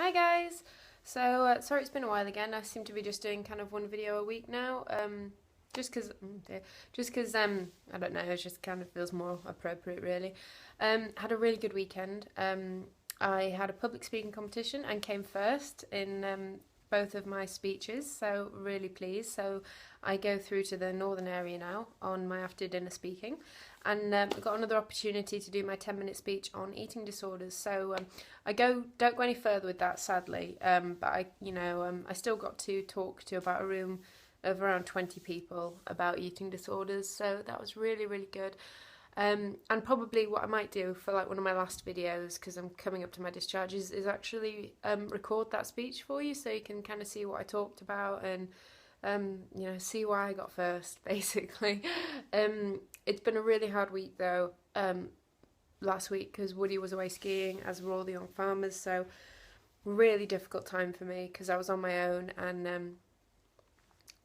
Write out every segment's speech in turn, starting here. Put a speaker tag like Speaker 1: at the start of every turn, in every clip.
Speaker 1: Hi guys! Sorry it's been a while again. I seem to be just doing kind of one video a week now. Just because, I don't know, it just kind of feels more appropriate really. Had a really good weekend. I had a public speaking competition and came first in both of my speeches, so really pleased. So I go through to the northern area now on my after dinner speaking, and got another opportunity to do my 10-minute speech on eating disorders. So don't go any further with that, sadly. But I still got to talk to about a room of around 20 people about eating disorders. So that was really, really good. And probably what I might do for like one of my last videos, because I'm coming up to my discharge, is actually record that speech for you, so you can kind of see what I talked about and see why I got first, basically. It's been a really hard week though. Last week because Woody was away skiing, as were all the young farmers, so really difficult time for me because I was on my own, and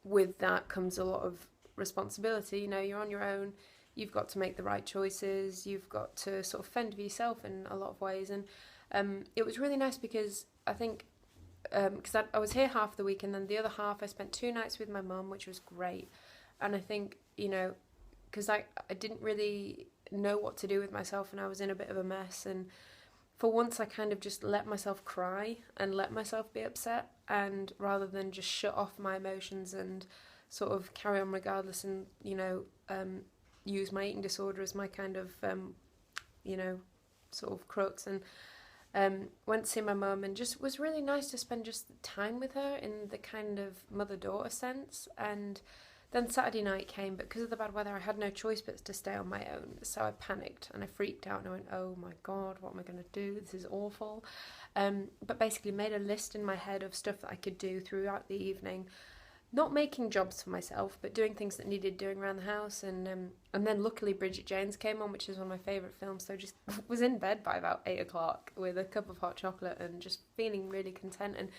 Speaker 1: with that comes a lot of responsibility. You're on your own, you've got to make the right choices, you've got to sort of fend for yourself in a lot of ways. And it was really nice because I think because I was here half the week, and then the other half I spent 2 nights with my mum, which was great. And I think, because I didn't really know what to do with myself, and I was in a bit of a mess, and for once I kind of just let myself cry and let myself be upset, and rather than just shut off my emotions and sort of carry on regardless, and use my eating disorder as my kind of sort of crux. And went to see my mum, and just was really nice to spend just time with her in the kind of mother-daughter sense. And then Saturday night came, but because of the bad weather I had no choice but to stay on my own, so I panicked and I freaked out and I went, oh my god, what am I going to do, this is awful. But basically made a list in my head of stuff that I could do throughout the evening, not making jobs for myself, but doing things that needed doing around the house. And then luckily Bridget Jones came on, which is one of my favourite films, so just was in bed by about 8 o'clock with a cup of hot chocolate and just feeling really content. And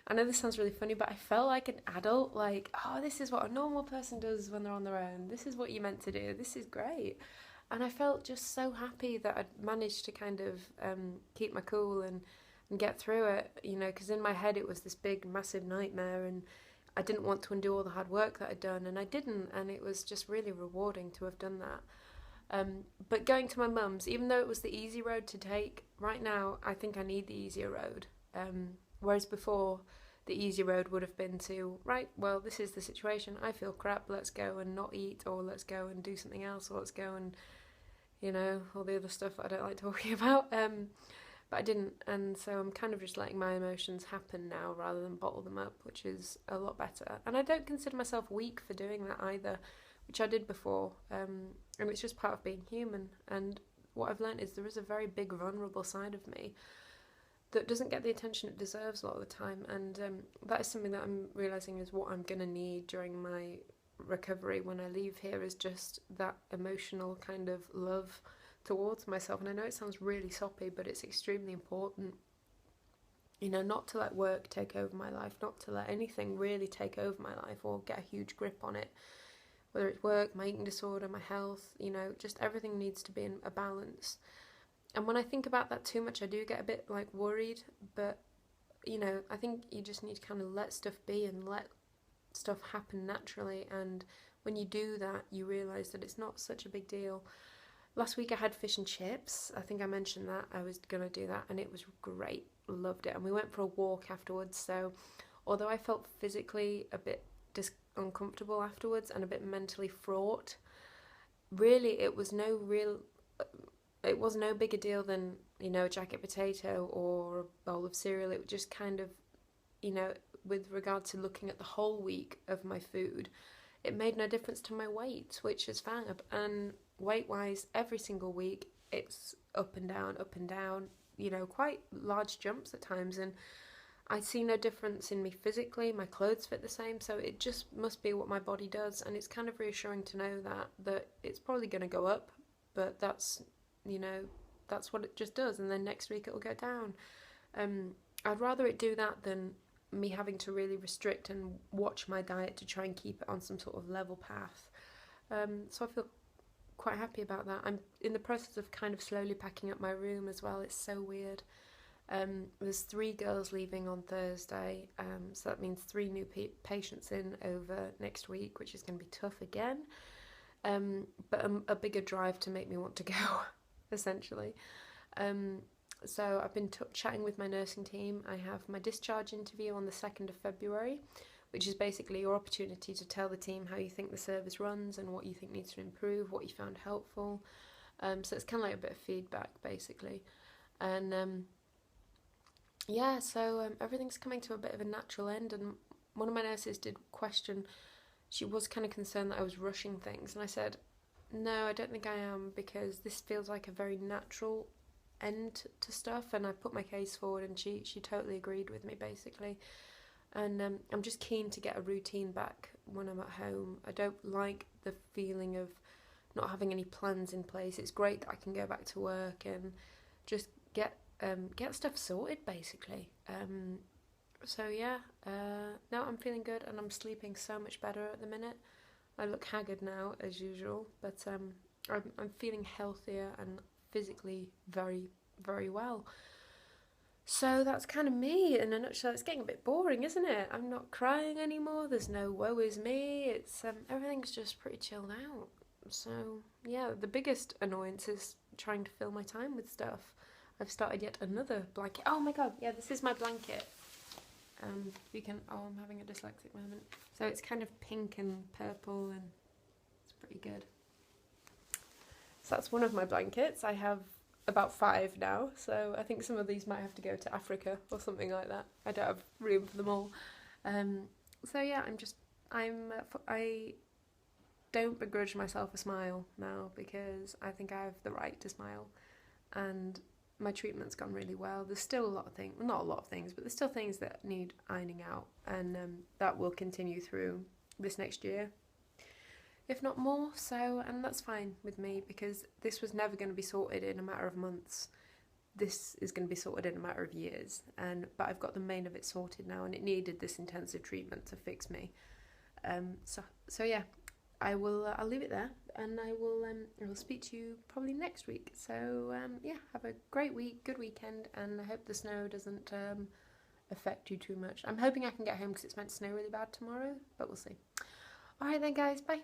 Speaker 1: I know this sounds really funny, but I felt like an adult, like, oh, this is what a normal person does when they're on their own, this is what you're meant to do, this is great. And I felt just so happy that I'd managed to kind of keep my cool and get through it, because in my head it was this big massive nightmare, and I didn't want to undo all the hard work that I'd done, and I didn't, and it was just really rewarding to have done that. But going to my mum's, even though it was the easy road to take, right now I think I need the easier road. Whereas before, the easy road would have been to, right, well, this is the situation, I feel crap, let's go and not eat, or let's go and do something else, or let's go and, all the other stuff I don't like talking about. But I didn't, and so I'm kind of just letting my emotions happen now rather than bottle them up, which is a lot better. And I don't consider myself weak for doing that either, which I did before, and it's just part of being human. And what I've learned is there is a very big vulnerable side of me that doesn't get the attention it deserves a lot of the time, and that is something that I'm realising is what I'm going to need during my recovery when I leave here, is just that emotional kind of love towards myself. And I know it sounds really soppy, but it's extremely important, not to let work take over my life, not to let anything really take over my life or get a huge grip on it, whether it's work, my eating disorder, my health, just everything needs to be in a balance. And when I think about that too much, I do get a bit like worried, but I think you just need to kind of let stuff be and let stuff happen naturally, and when you do that you realise that it's not such a big deal. Last week I had fish and chips. I think I mentioned that I was going to do that, and it was great. Loved it. And we went for a walk afterwards, so although I felt physically a bit uncomfortable afterwards and a bit mentally fraught, really it was no bigger deal than, a jacket potato or a bowl of cereal. It was just kind of, with regard to looking at the whole week of my food, it made no difference to my weight, which is fab. And weight-wise, every single week, it's up and down, quite large jumps at times, and I see no difference in me physically. My clothes fit the same, so it just must be what my body does, and it's kind of reassuring to know that it's probably going to go up, but that's what it just does, and then next week it'll go down. I'd rather it do that than me having to really restrict and watch my diet to try and keep it on some sort of level path. So I feel quite happy about that. I'm in the process of kind of slowly packing up my room as well. It's so weird. There's 3 girls leaving on Thursday, so that means 3 new patients in over next week, which is going to be tough again. But a bigger drive to make me want to go, essentially. So I've been chatting with my nursing team. I have my discharge interview on the 2nd of February, which is basically your opportunity to tell the team how you think the service runs and what you think needs to improve, what you found helpful. So it's kind of like a bit of feedback, basically. And yeah, so everything's coming to a bit of a natural end. And one of my nurses did question, she was kind of concerned that I was rushing things. And I said, no, I don't think I am, because this feels like a very natural end to stuff. And I put my case forward and she totally agreed with me, basically. And I'm just keen to get a routine back when I'm at home. I don't like the feeling of not having any plans in place. It's great that I can go back to work and just get stuff sorted, basically. So yeah, now I'm feeling good and I'm sleeping so much better at the minute. I look haggard now, as usual, but I'm feeling healthier and physically very, very well. So that's kind of me in a nutshell. It's getting a bit boring, isn't it? I'm not crying anymore. There's no woe is me. It's everything's just pretty chilled out. So yeah, the biggest annoyance is trying to fill my time with stuff. I've started yet another blanket. Oh my god, yeah, this is my blanket. You can. Oh, I'm having a dyslexic moment. So it's kind of pink and purple, and it's pretty good. So that's one of my blankets. I have about 5 now, so I think some of these might have to go to Africa or something like that. I don't have room for them all. So yeah, I don't begrudge myself a smile now, because I think I have the right to smile, and my treatment's gone really well. There's still a lot of things, not a lot of things, but there's still things that need ironing out, and that will continue through this next year, if not more. So, and that's fine with me, because this was never going to be sorted in a matter of months. This is going to be sorted in a matter of years, but I've got the main of it sorted now, and it needed this intensive treatment to fix me. So yeah, I'll leave it there, and I will speak to you probably next week. So yeah, have a great week, good weekend, and I hope the snow doesn't affect you too much. I'm hoping I can get home because it's meant to snow really bad tomorrow, but we'll see. All right then, guys, bye.